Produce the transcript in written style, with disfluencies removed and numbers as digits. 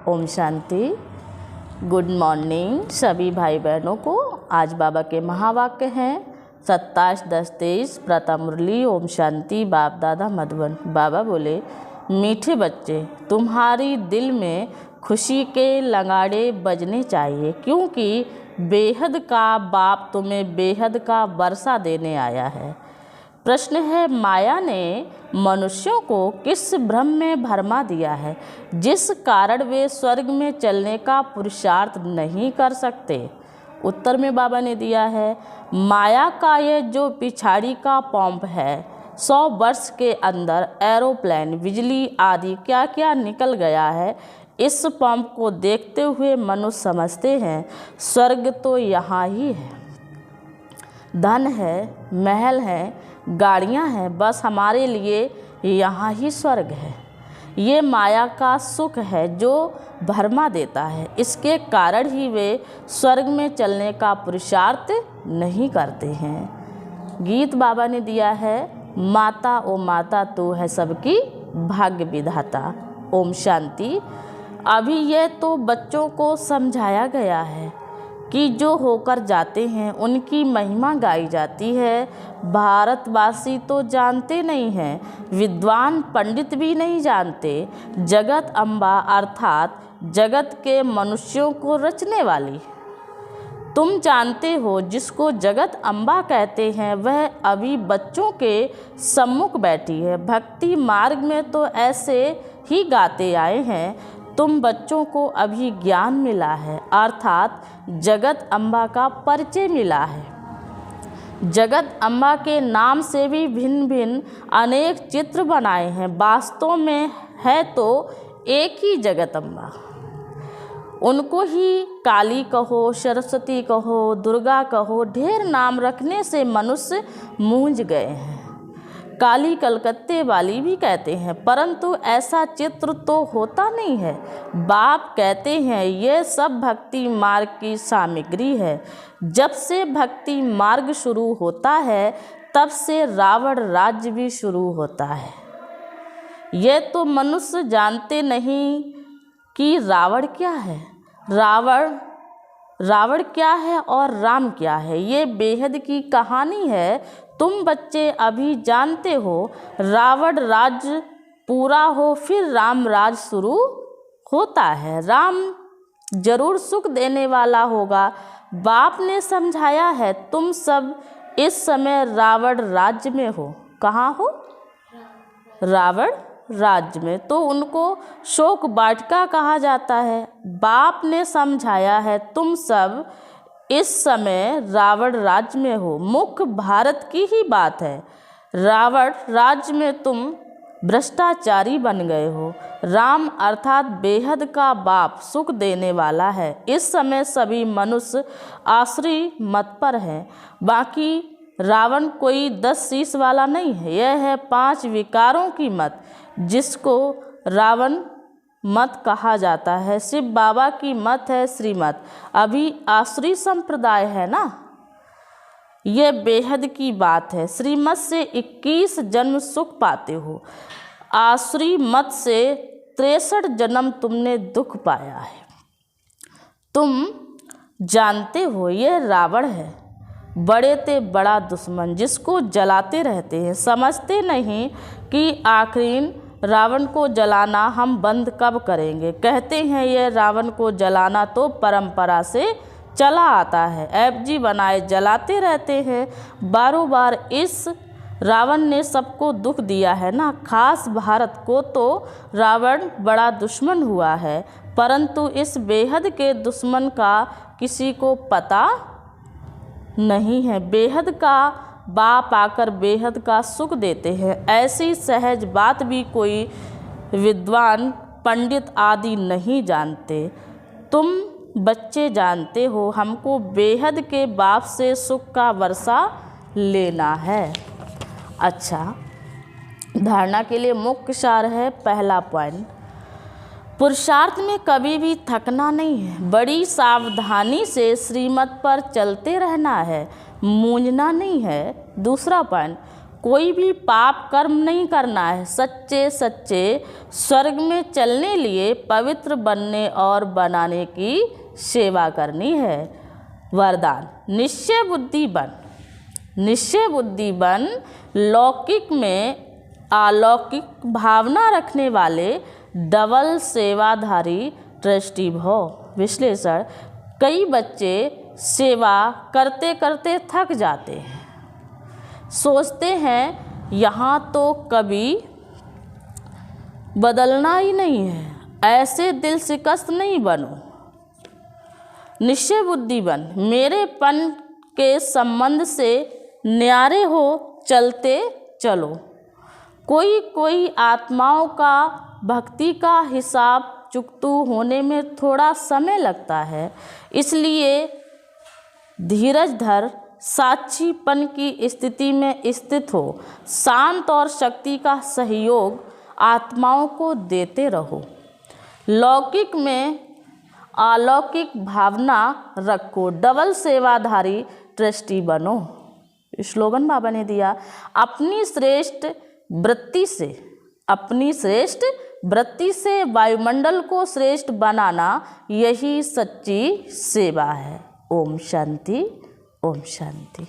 Om Shanti. Good morning सभी भाई बहनों को। आज बाबा के महावाक्य हैं 27-10-23 प्रथम मुरली ओम शांति बाप दादा मधुबन। बाबा बोले, मीठे बच्चे, तुम्हारी दिल में खुशी के लगाड़े बजने चाहिए, क्योंकि बेहद का बाप तुम्हें बेहद का वर्षा देने आया है। प्रश्न है, माया ने मनुष्यों को किस भ्रम में भरमा दिया है जिस कारण वे स्वर्ग में चलने का पुरुषार्थ नहीं कर सकते? उत्तर में बाबा ने दिया है, माया का ये जो पिछाड़ी का पंप है, 100 वर्ष के अंदर एरोप्लेन, बिजली आदि क्या क्या निकल गया है। इस पंप को देखते हुए मनुष्य समझते हैं स्वर्ग तो यहाँ ही है, धन है, महल है, गाड़ियाँ हैं, बस हमारे लिए यहाँ ही स्वर्ग है। ये माया का सुख है जो भरमा देता है, इसके कारण ही वे स्वर्ग में चलने का पुरुषार्थ नहीं करते हैं। गीत बाबा ने दिया है, माता ओ माता तू है सबकी भाग्य विधाता। ओम शांति। अभी ये तो बच्चों को समझाया गया है कि जो होकर जाते हैं उनकी महिमा गाई जाती है। भारतवासी तो जानते नहीं हैं, विद्वान पंडित भी नहीं जानते। जगत अम्बा अर्थात जगत के मनुष्यों को रचने वाली तुम जानते हो। जिसको जगत अम्बा कहते हैं वह अभी बच्चों के सम्मुख बैठी है। भक्ति मार्ग में तो ऐसे ही गाते आए हैं, तुम बच्चों को अभी ज्ञान मिला है, अर्थात जगत अम्बा का परिचय मिला है। जगत अम्बा के नाम से भी भिन्न भिन्न अनेक चित्र बनाए हैं, वास्तव में है तो एक ही जगत अम्बा। उनको ही काली कहो, सरस्वती कहो, दुर्गा कहो, ढेर नाम रखने से मनुष्य मूंझ गए हैं। काली कलकत्ते वाली भी कहते हैं, परंतु ऐसा चित्र तो होता नहीं है। बाप कहते हैं ये सब भक्ति मार्ग की सामग्री है। जब से भक्ति मार्ग शुरू होता है तब से रावण राज्य भी शुरू होता है। ये तो मनुष्य जानते नहीं कि रावण क्या है, रावण क्या है और राम क्या है। ये बेहद की कहानी है, तुम बच्चे अभी जानते हो। रावण राज्य पूरा हो फिर राम राज शुरू होता है। राम जरूर सुख देने वाला होगा। बाप ने समझाया है, तुम सब इस समय रावण राज्य में हो। कहाँ हो? रावण राज्य में, तो उनको शोक वाटिका कहा जाता है। बाप ने समझाया है, तुम सब इस समय रावण राज्य में हो। मुख्य भारत की ही बात है। रावण राज्य में तुम भ्रष्टाचारी बन गए हो। राम अर्थात बेहद का बाप सुख देने वाला है। इस समय सभी मनुष्य आश्रय मत पर हैं। बाकी रावण कोई 10 शीश वाला नहीं है। यह है 5 विकारों की मत, जिसको रावण मत कहा जाता है। शिव बाबा की मत है श्रीमत। अभी आश्री संप्रदाय है ना, ये बेहद की बात है। श्रीमत से 21 जन्म सुख पाते हो, आश्री मत से 63 जन्म तुमने दुख पाया है। तुम जानते हो ये रावण है, बड़े ते बड़ा दुश्मन, जिसको जलाते रहते हैं। समझते नहीं कि आखिर रावण को जलाना हम बंद कब करेंगे। कहते हैं ये रावण को जलाना तो परंपरा से चला आता है। एफजी बनाए जलाते रहते हैं बारों बार। इस रावण ने सबको दुख दिया है ना, खास भारत को तो रावण बड़ा दुश्मन हुआ है, परंतु इस बेहद के दुश्मन का किसी को पता नहीं है। बेहद का बाप आकर बेहद का सुख देते हैं। ऐसी सहज बात भी कोई विद्वान पंडित आदि नहीं जानते। तुम बच्चे जानते हो, हमको बेहद के बाप से सुख का वर्षा लेना है। अच्छा, धारणा के लिए मुख्य सार है। पहला पॉइंट, पुरुषार्थ में कभी भी थकना नहीं है। बड़ी सावधानी से श्रीमत पर चलते रहना है, मूंझना नहीं है। दूसरा पॉइंट, कोई भी पाप कर्म नहीं करना है। सच्चे सच्चे स्वर्ग में चलने लिए पवित्र बनने और बनाने की सेवा करनी है। वरदान, निश्चय बुद्धि बन। निश्चय बुद्धि बन लौकिक में अलौकिक भावना रखने वाले डबल सेवाधारी ट्रस्टी भव। विश्लेषण, कई बच्चे सेवा करते करते थक जाते हैं, सोचते हैं यहाँ तो कभी बदलना ही नहीं है। ऐसे दिल शिकस्त नहीं बनो। निश्चय बुद्धि बन, मेरेपन के संबंध से न्यारे हो चलते चलो। कोई कोई आत्माओं का भक्ति का हिसाब चुकतू होने में थोड़ा समय लगता है, इसलिए धीरज धर साक्षीपन की स्थिति में स्थित हो। शांत और शक्ति का सहयोग आत्माओं को देते रहो। लौकिक में अलौकिक भावना रखो। डबल सेवाधारी ट्रस्टी बनो। स्लोगन बाबा ने दिया, अपनी श्रेष्ठ वृत्ति से वायुमंडल को श्रेष्ठ बनाना, यही सच्ची सेवा है। ओम शांति, ओम शांति।